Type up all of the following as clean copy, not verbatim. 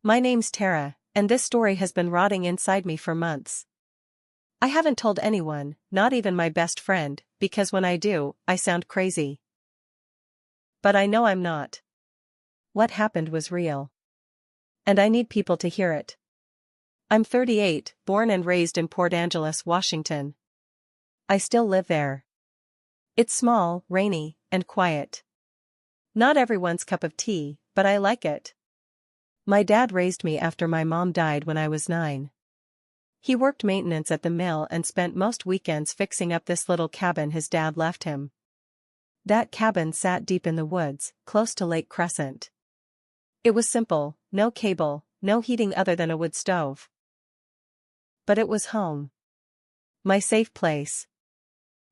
My name's Tara, and this story has been rotting inside me for months. I haven't told anyone, not even my best friend, because when I do, I sound crazy. But I know I'm not. What happened was real. And I need people to hear it. I'm 38, born and raised in Port Angeles, Washington. I still live there. It's small, rainy, and quiet. Not everyone's cup of tea, but I like it. My dad raised me after my mom died when I was 9. He worked maintenance at the mill and spent most weekends fixing up this little cabin his dad left him. That cabin sat deep in the woods, close to Lake Crescent. It was simple, no cable, no heating other than a wood stove. But it was home. My safe place.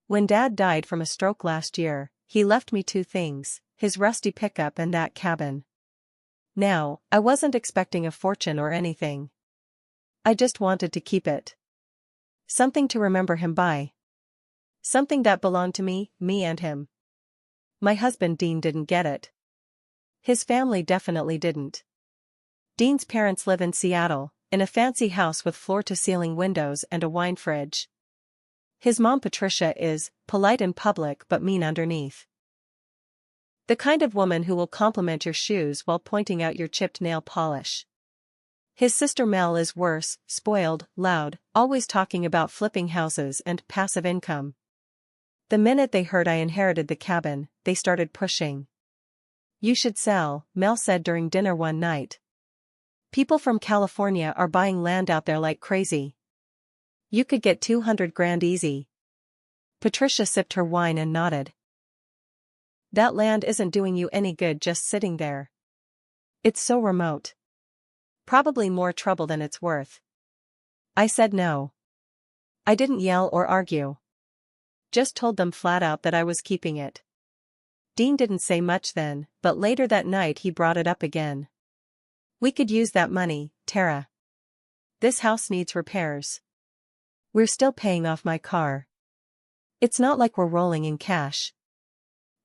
When Dad died from a stroke last year, he left me 2 things, his rusty pickup and that cabin. Now, I wasn't expecting a fortune or anything. I just wanted to keep it. Something to remember him by. Something that belonged to me and him. My husband Dean didn't get it. His family definitely didn't. Dean's parents live in Seattle, in a fancy house with floor-to-ceiling windows and a wine fridge. His mom Patricia is polite in public but mean underneath. The kind of woman who will compliment your shoes while pointing out your chipped nail polish. His sister Mel is worse, spoiled, loud, always talking about flipping houses and passive income. The minute they heard I inherited the cabin, they started pushing. "You should sell," Mel said during dinner one night. "People from California are buying land out there like crazy. You could get 200 grand easy." Patricia sipped her wine and nodded. "That land isn't doing you any good just sitting there. It's so remote. Probably more trouble than it's worth." I said no. I didn't yell or argue. Just told them flat out that I was keeping it. Dean didn't say much then, but later that night he brought it up again. "We could use that money, Tara. This house needs repairs. We're still paying off my car. It's not like we're rolling in cash."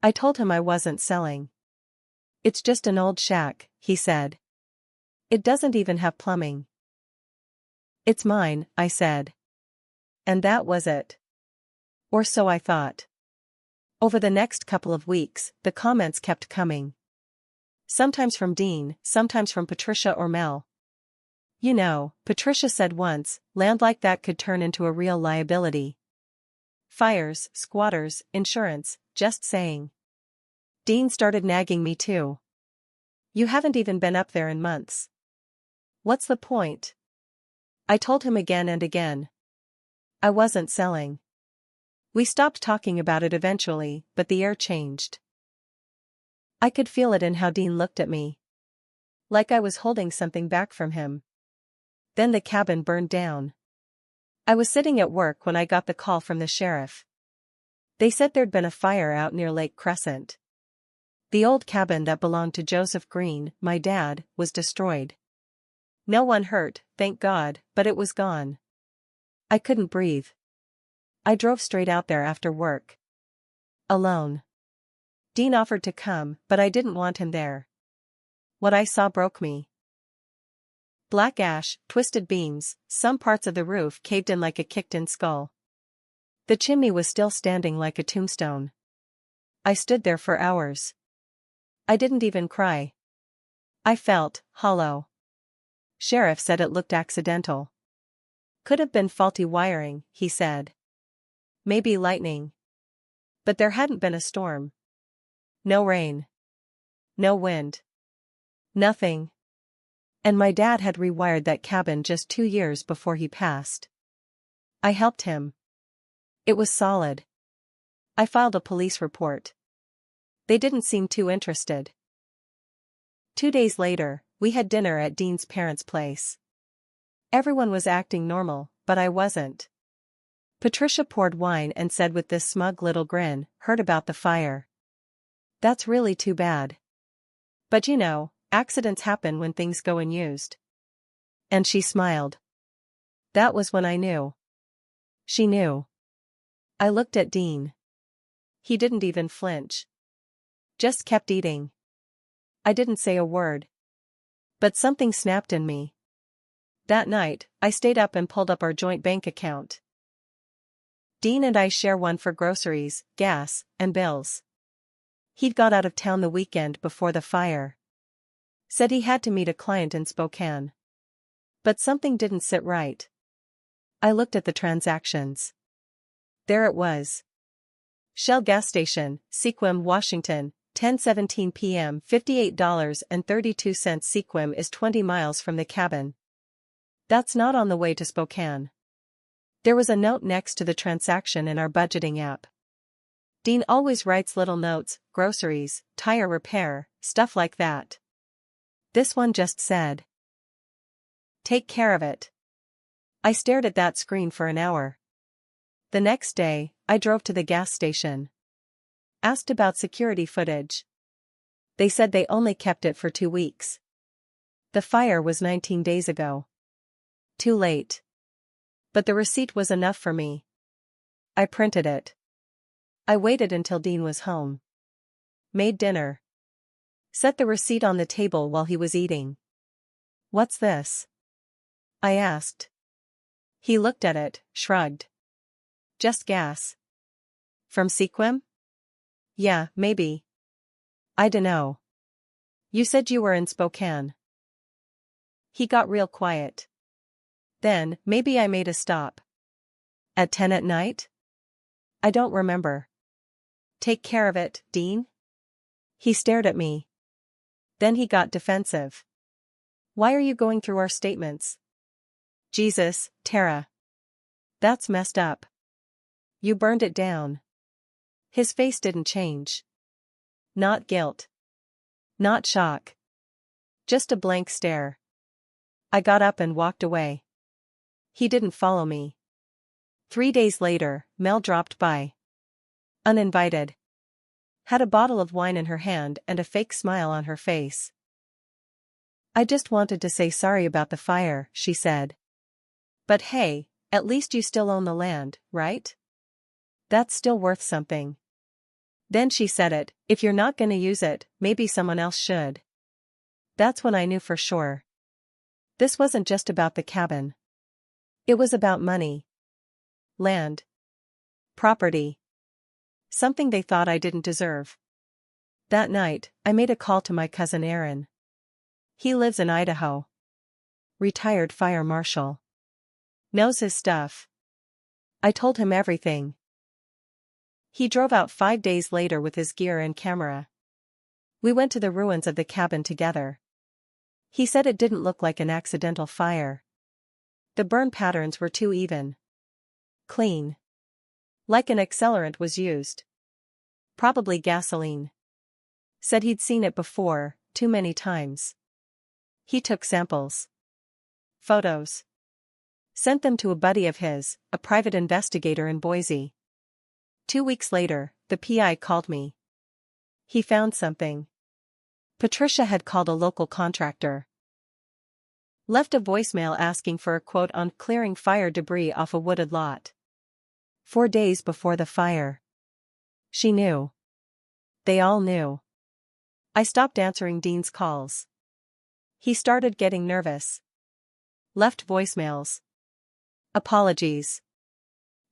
I told him I wasn't selling. "It's just an old shack," he said. "It doesn't even have plumbing." "It's mine," I said. And that was it. Or so I thought. Over the next couple of weeks, the comments kept coming. Sometimes from Dean, sometimes from Patricia or Mel. "You know," Patricia said once, "land like that could turn into a real liability. Fires, squatters, insurance, just saying." Dean started nagging me too. "You haven't even been up there in months. What's the point?" I told him again and again. I wasn't selling. We stopped talking about it eventually, but the air changed. I could feel it in how Dean looked at me. Like I was holding something back from him. Then the cabin burned down. I was sitting at work when I got the call from the sheriff. They said there'd been a fire out near Lake Crescent. The old cabin that belonged to Joseph Green, my dad, was destroyed. No one hurt, thank God, but it was gone. I couldn't breathe. I drove straight out there after work. Alone. Dean offered to come, but I didn't want him there. What I saw broke me. Black ash, twisted beams, some parts of the roof caved in like a kicked-in skull. The chimney was still standing like a tombstone. I stood there for hours. I didn't even cry. I felt hollow. Sheriff said it looked accidental. Could have been faulty wiring, he said. Maybe lightning. But there hadn't been a storm. No rain. No wind. Nothing. And my dad had rewired that cabin just 2 years before he passed. I helped him. It was solid. I filed a police report. They didn't seem too interested. 2 days later, we had dinner at Dean's parents' place. Everyone was acting normal, but I wasn't. Patricia poured wine and said with this smug little grin, "Heard about the fire. That's really too bad. But you know, accidents happen when things go unused." And she smiled. That was when I knew. She knew. I looked at Dean. He didn't even flinch. Just kept eating. I didn't say a word. But something snapped in me. That night, I stayed up and pulled up our joint bank account. Dean and I share one for groceries, gas, and bills. He'd got out of town the weekend before the fire. Said he had to meet a client in Spokane. But something didn't sit right. I looked at the transactions. There it was. Shell gas station, Sequim, Washington, 10:17 p.m. $58.32. Sequim is 20 miles from the cabin. That's not on the way to Spokane. There was a note next to the transaction in our budgeting app. Dean always writes little notes, groceries, tire repair, stuff like that. This one just said, "Take care of it." I stared at that screen for an hour. The next day, I drove to the gas station. Asked about security footage. They said they only kept it for 2 weeks. The fire was 19 days ago. Too late. But the receipt was enough for me. I printed it. I waited until Dean was home. Made dinner. Set the receipt on the table while he was eating. "What's this?" I asked. He looked at it, shrugged. "Just gas." "From Sequim?" "Yeah, maybe. I dunno. You said you were in Spokane." He got real quiet. Then, maybe I made a stop. "At 10 at night?" "I don't remember." "Take care of it, Dean?" He stared at me. Then he got defensive. "Why are you going through our statements?" "Jesus, Tara. That's messed up. You burned it down." His face didn't change. Not guilt. Not shock. Just a blank stare. I got up and walked away. He didn't follow me. 3 days later, Mel dropped by. Uninvited. Had a bottle of wine in her hand and a fake smile on her face. "I just wanted to say sorry about the fire," she said. "But hey, at least you still own the land, right? That's still worth something." Then she said it, "If you're not gonna use it, maybe someone else should." That's when I knew for sure. This wasn't just about the cabin. It was about money. Land. Property. Something they thought I didn't deserve. That night, I made a call to my cousin Aaron. He lives in Idaho. Retired fire marshal. Knows his stuff. I told him everything. He drove out 5 days later with his gear and camera. We went to the ruins of the cabin together. He said it didn't look like an accidental fire. The burn patterns were too even. Clean. Like an accelerant was used. Probably gasoline. Said he'd seen it before, too many times. He took samples. Photos. Sent them to a buddy of his, a private investigator in Boise. 2 weeks later, the PI called me. He found something. Patricia had called a local contractor. Left a voicemail asking for a quote on clearing fire debris off a wooded lot. 4 days before the fire. She knew. They all knew. I stopped answering Dean's calls. He started getting nervous. Left voicemails. Apologies.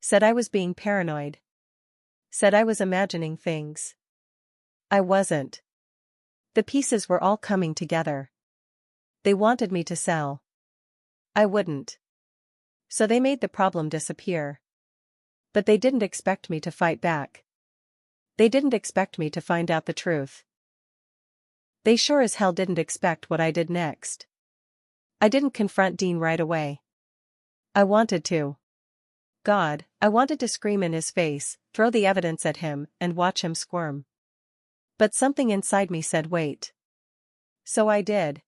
Said I was being paranoid. Said I was imagining things. I wasn't. The pieces were all coming together. They wanted me to sell. I wouldn't. So they made the problem disappear. But they didn't expect me to fight back. They didn't expect me to find out the truth. They sure as hell didn't expect what I did next. I didn't confront Dean right away. I wanted to. God, I wanted to scream in his face, throw the evidence at him, and watch him squirm. But something inside me said wait. So I did.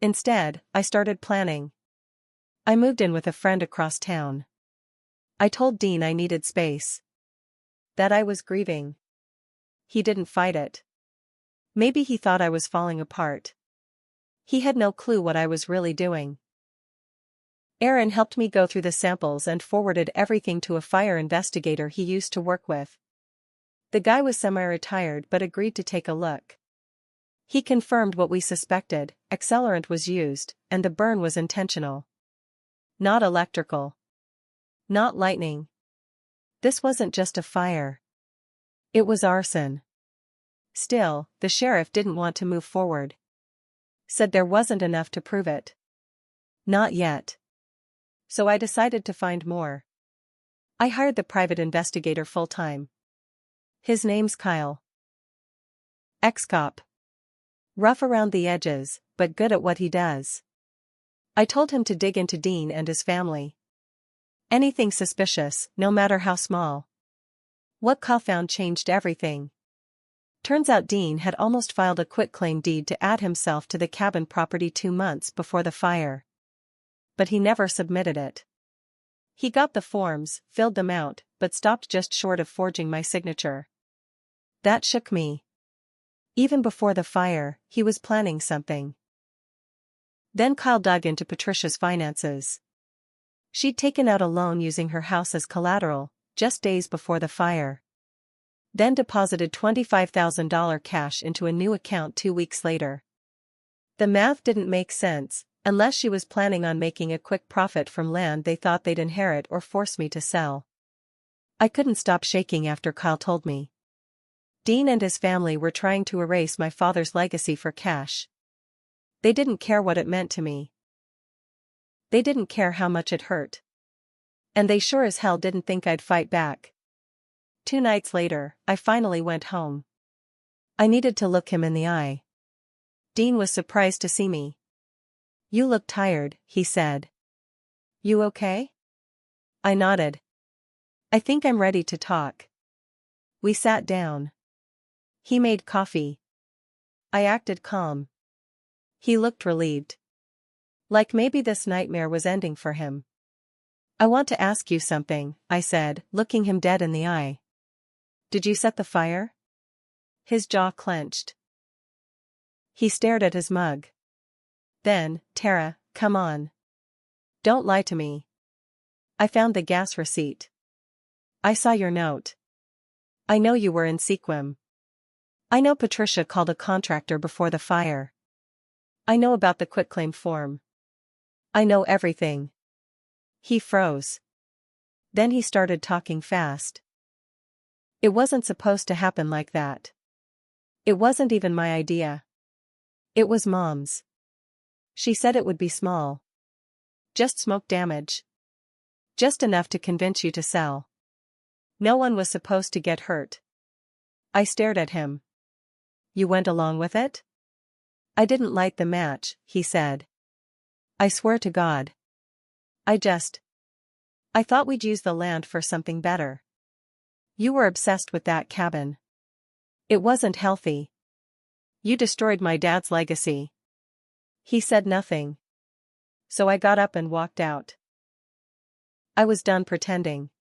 Instead, I started planning. I moved in with a friend across town. I told Dean I needed space. That I was grieving. He didn't fight it. Maybe he thought I was falling apart. He had no clue what I was really doing. Aaron helped me go through the samples and forwarded everything to a fire investigator he used to work with. The guy was semi-retired but agreed to take a look. He confirmed what we suspected: accelerant was used, and the burn was intentional. Not electrical. Not lightning. This wasn't just a fire. It was arson. Still, the sheriff didn't want to move forward. Said there wasn't enough to prove it. Not yet. So I decided to find more. I hired the private investigator full-time. His name's Kyle. Ex-cop. Rough around the edges, but good at what he does. I told him to dig into Dean and his family. Anything suspicious, no matter how small. What Kyle found changed everything. Turns out Dean had almost filed a quitclaim deed to add himself to the cabin property 2 months before the fire. But he never submitted it. He got the forms, filled them out, but stopped just short of forging my signature. That shook me. Even before the fire, he was planning something. Then Kyle dug into Patricia's finances. She'd taken out a loan using her house as collateral, just days before the fire. Then deposited $25,000 cash into a new account 2 weeks later. The math didn't make sense, unless she was planning on making a quick profit from land they thought they'd inherit or force me to sell. I couldn't stop shaking after Kyle told me. Dean and his family were trying to erase my father's legacy for cash. They didn't care what it meant to me. They didn't care how much it hurt. And they sure as hell didn't think I'd fight back. 2 nights later, I finally went home. I needed to look him in the eye. Dean was surprised to see me. "You look tired," he said. "You okay?" I nodded. "I think I'm ready to talk." We sat down. He made coffee. I acted calm. He looked relieved. Like maybe this nightmare was ending for him. "I want to ask you something," I said, looking him dead in the eye. "Did you set the fire?" His jaw clenched. He stared at his mug. Then, "Tara, come on. Don't lie to me. I found the gas receipt. I saw your note. I know you were in Sequim. I know Patricia called a contractor before the fire. I know about the quitclaim form. I know everything." He froze. Then he started talking fast. "It wasn't supposed to happen like that. It wasn't even my idea. It was Mom's. She said it would be small. Just smoke damage. Just enough to convince you to sell. No one was supposed to get hurt." I stared at him. "You went along with it?" "I didn't light the match," he said. "I swear to God. I thought we'd use the land for something better. You were obsessed with that cabin. It wasn't healthy. You destroyed my dad's legacy." He said nothing. So I got up and walked out. I was done pretending.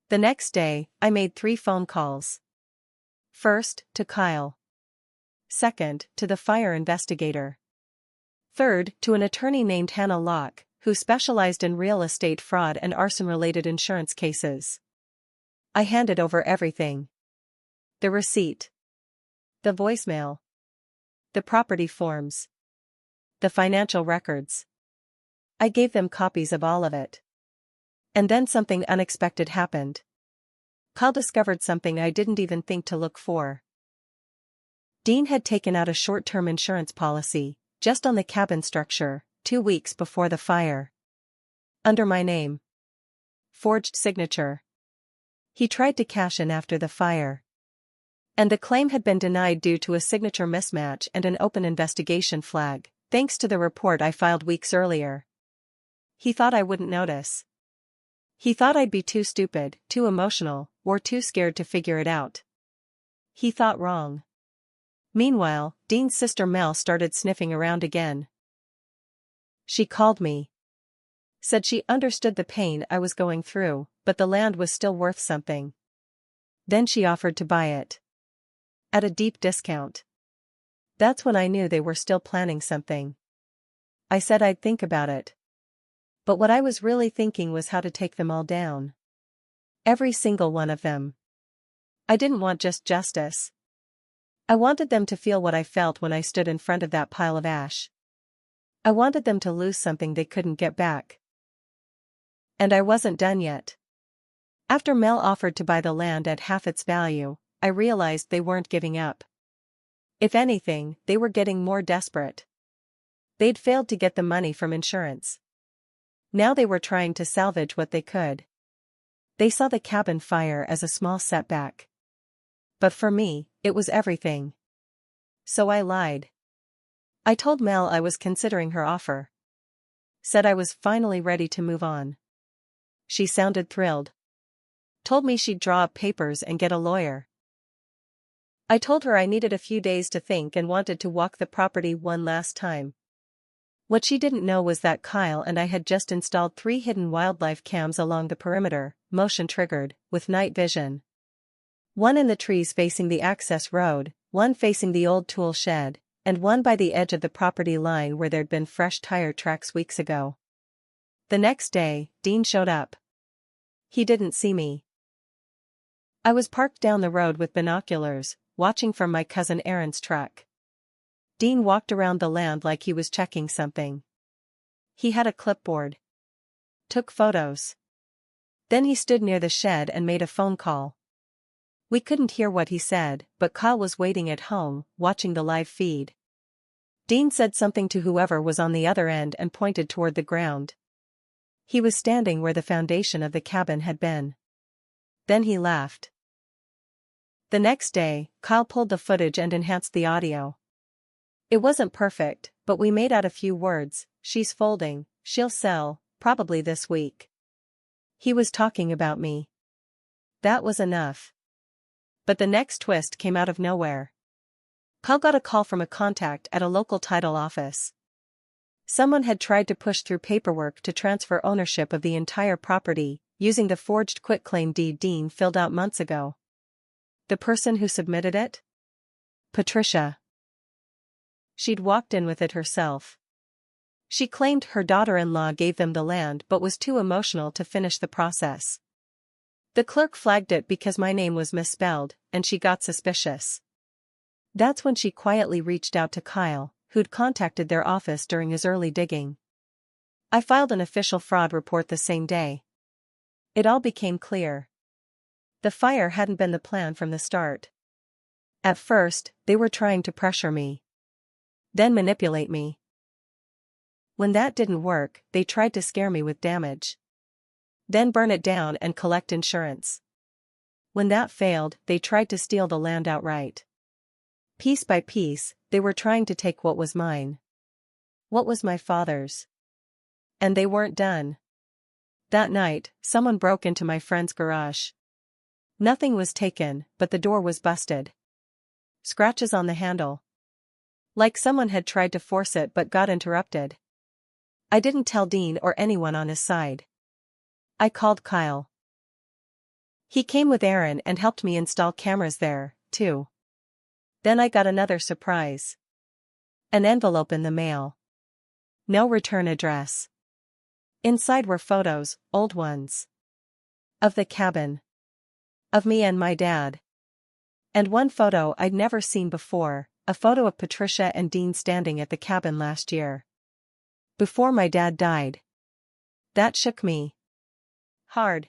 The next day, I made 3 phone calls. First, to Kyle. Second, to the fire investigator. Third, to an attorney named Hannah Locke, who specialized in real estate fraud and arson-related insurance cases. I handed over everything. The receipt. The voicemail. The property forms. The financial records. I gave them copies of all of it. And then something unexpected happened. Kyle discovered something I didn't even think to look for. Dean had taken out a short-term insurance policy, just on the cabin structure, 2 weeks before the fire. Under my name. Forged signature. He tried to cash in after the fire. And the claim had been denied due to a signature mismatch and an open investigation flag, thanks to the report I filed weeks earlier. He thought I wouldn't notice. He thought I'd be too stupid, too emotional, or too scared to figure it out. He thought wrong. Meanwhile, Dean's sister Mel started sniffing around again. She called me. Said she understood the pain I was going through, but the land was still worth something. Then she offered to buy it. At a deep discount. That's when I knew they were still planning something. I said I'd think about it. But what I was really thinking was how to take them all down. Every single one of them. I didn't want just justice. I wanted them to feel what I felt when I stood in front of that pile of ash. I wanted them to lose something they couldn't get back. And I wasn't done yet. After Mel offered to buy the land at half its value, I realized they weren't giving up. If anything, they were getting more desperate. They'd failed to get the money from insurance. Now they were trying to salvage what they could. They saw the cabin fire as a small setback. But for me, it was everything. So I lied. I told Mel I was considering her offer. Said I was finally ready to move on. She sounded thrilled. Told me she'd draw up papers and get a lawyer. I told her I needed a few days to think and wanted to walk the property one last time. What she didn't know was that Kyle and I had just installed 3 hidden wildlife cams along the perimeter, motion-triggered, with night vision. One in the trees facing the access road, one facing the old tool shed, and one by the edge of the property line where there'd been fresh tire tracks weeks ago. The next day, Dean showed up. He didn't see me. I was parked down the road with binoculars, watching from my cousin Aaron's truck. Dean walked around the land like he was checking something. He had a clipboard. Took photos. Then he stood near the shed and made a phone call. We couldn't hear what he said, but Kyle was waiting at home, watching the live feed. Dean said something to whoever was on the other end and pointed toward the ground. He was standing where the foundation of the cabin had been. Then he laughed. The next day, Kyle pulled the footage and enhanced the audio. It wasn't perfect, but we made out a few words: she's folding, she'll sell, probably this week. He was talking about me. That was enough. But the next twist came out of nowhere. Kyle got a call from a contact at a local title office. Someone had tried to push through paperwork to transfer ownership of the entire property, using the forged quitclaim deed Dean filled out months ago. The person who submitted it? Patricia. She'd walked in with it herself. She claimed her daughter-in-law gave them the land but was too emotional to finish the process. The clerk flagged it because my name was misspelled, and she got suspicious. That's when she quietly reached out to Kyle, who'd contacted their office during his early digging. I filed an official fraud report the same day. It all became clear. The fire hadn't been the plan from the start. At first, they were trying to pressure me. Then manipulate me. When that didn't work, they tried to scare me with damage. Then burn it down and collect insurance. When that failed, they tried to steal the land outright. Piece by piece, they were trying to take what was mine. What was my father's. And they weren't done. That night, someone broke into my friend's garage. Nothing was taken, but the door was busted. Scratches on the handle. Like someone had tried to force it but got interrupted. I didn't tell Dean or anyone on his side. I called Kyle. He came with Aaron and helped me install cameras there, too. Then I got another surprise. An envelope in the mail. No return address. Inside were photos, old ones. Of the cabin. Of me and my dad. And one photo I'd never seen before, a photo of Patricia and Dean standing at the cabin last year. Before my dad died. That shook me. Hard.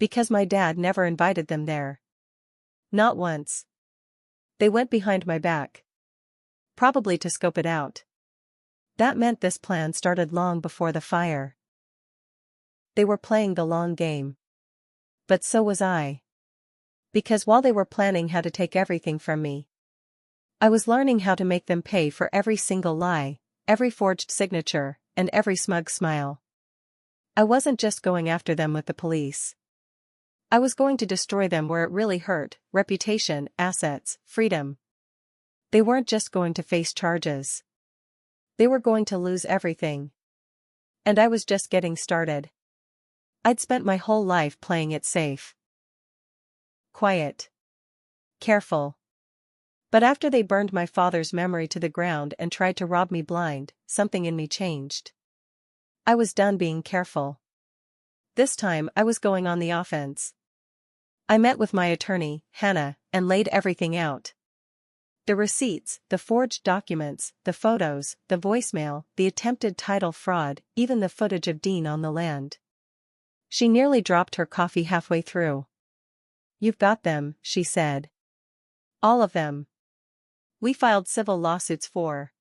Because my dad never invited them there. Not once. They went behind my back. Probably to scope it out. That meant this plan started long before the fire. They were playing the long game. But so was I. Because while they were planning how to take everything from me, I was learning how to make them pay for every single lie, every forged signature, and every smug smile. I wasn't just going after them with the police. I was going to destroy them where it really hurt: reputation, assets, freedom. They weren't just going to face charges. They were going to lose everything. And I was just getting started. I'd spent my whole life playing it safe. Quiet. Careful. But after they burned my father's memory to the ground and tried to rob me blind, something in me changed. I was done being careful. This time I was going on the offense. I met with my attorney, Hannah, and laid everything out. The receipts, the forged documents, the photos, the voicemail, the attempted title fraud, even the footage of Dean on the land. She nearly dropped her coffee halfway through. "You've got them," she said. "All of them. We filed civil lawsuits for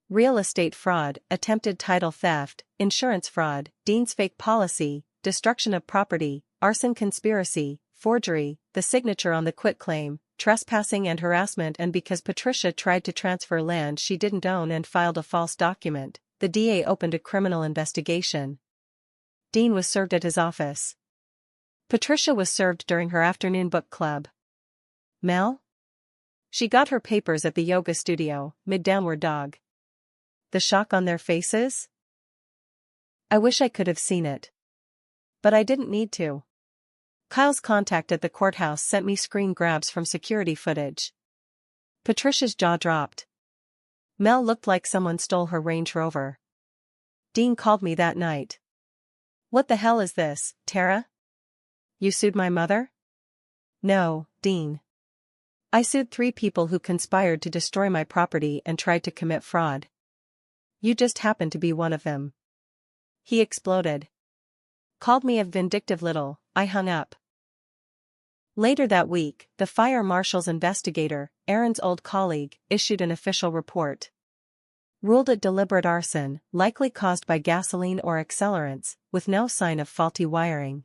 real estate fraud, attempted title theft, insurance fraud, Dean's fake policy, destruction of property, arson conspiracy, forgery, the signature on the quitclaim, trespassing and harassment, and because Patricia tried to transfer land she didn't own and filed a false document, the DA opened a criminal investigation." Dean was served at his office. Patricia was served during her afternoon book club. Mel? She got her papers at the yoga studio, mid-downward dog. The shock on their faces? I wish I could have seen it. But I didn't need to. Kyle's contact at the courthouse sent me screen grabs from security footage. Patricia's jaw dropped. Mel looked like someone stole her Range Rover. Dean called me that night. "What the hell is this, Tara? You sued my mother?" "No, Dean. I sued 3 people who conspired to destroy my property and tried to commit fraud. You just happened to be one of them." He exploded. Called me a vindictive little. I hung up. Later that week, the fire marshal's investigator, Aaron's old colleague, issued an official report. Ruled it deliberate arson, likely caused by gasoline or accelerants, with no sign of faulty wiring.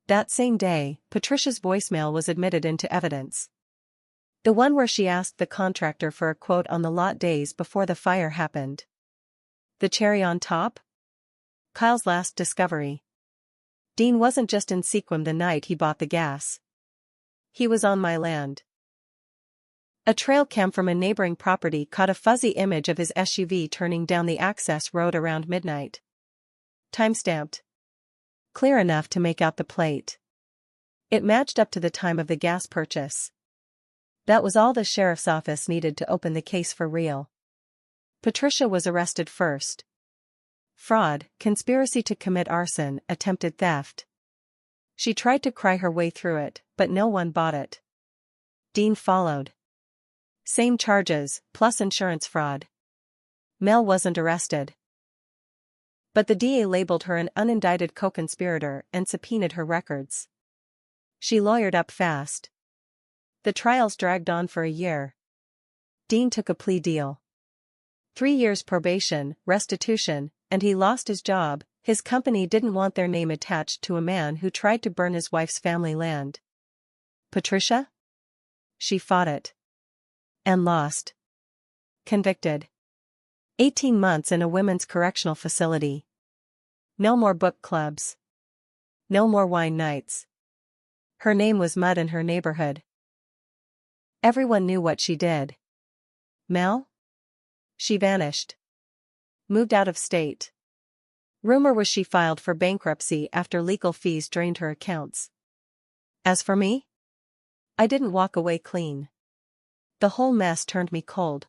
That same day, Patricia's voicemail was admitted into evidence. The one where she asked the contractor for a quote on the lot days before the fire happened. The cherry on top? Kyle's last discovery. Dean wasn't just in Sequim the night he bought the gas. He was on my land. A trail cam from a neighboring property caught a fuzzy image of his SUV turning down the access road around midnight. Timestamped. Clear enough to make out the plate. It matched up to the time of the gas purchase. That was all the sheriff's office needed to open the case for real. Patricia was arrested first. Fraud, conspiracy to commit arson, attempted theft. She tried to cry her way through it, but no one bought it. Dean followed. Same charges, plus insurance fraud. Mel wasn't arrested. But the DA labeled her an unindicted co-conspirator and subpoenaed her records. She lawyered up fast. The trials dragged on for a year. Dean took a plea deal. 3 years probation, restitution, and he lost his job. His company didn't want their name attached to a man who tried to burn his wife's family land. Patricia? She fought it. And lost. Convicted. 18 months in a women's correctional facility. No more book clubs. No more wine nights. Her name was mud in her neighborhood. Everyone knew what she did. Mel? She vanished. Moved out of state. Rumor was she filed for bankruptcy after legal fees drained her accounts. As for me? I didn't walk away clean. The whole mess turned me cold.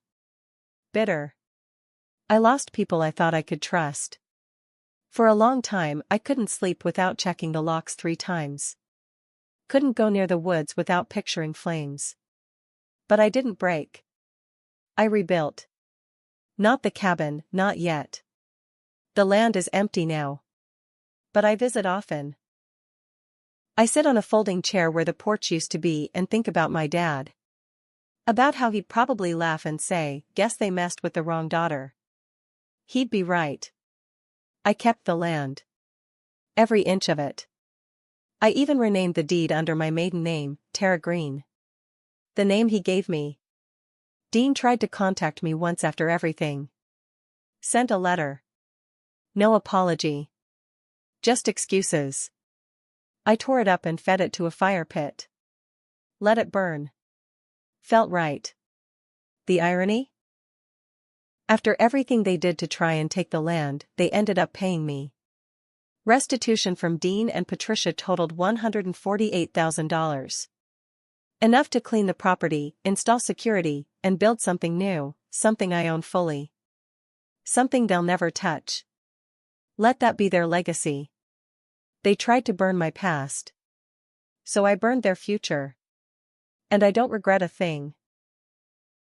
Bitter. I lost people I thought I could trust. For a long time I couldn't sleep without checking the locks 3 times. Couldn't go near the woods without picturing flames. But I didn't break. I rebuilt. Not the cabin, not yet. The land is empty now. But I visit often. I sit on a folding chair where the porch used to be and think about my dad. About how he'd probably laugh and say, "Guess they messed with the wrong daughter." He'd be right. I kept the land. Every inch of it. I even renamed the deed under my maiden name, Tara Green. The name he gave me. Dean tried to contact me once after everything. Sent a letter. No apology. Just excuses. I tore it up and fed it to a fire pit. Let it burn. Felt right. The irony? After everything they did to try and take the land, they ended up paying me. Restitution from Dean and Patricia totaled $148,000. Enough to clean the property, install security, and build something new, something I own fully. Something they'll never touch. Let that be their legacy. They tried to burn my past. So I burned their future. And I don't regret a thing.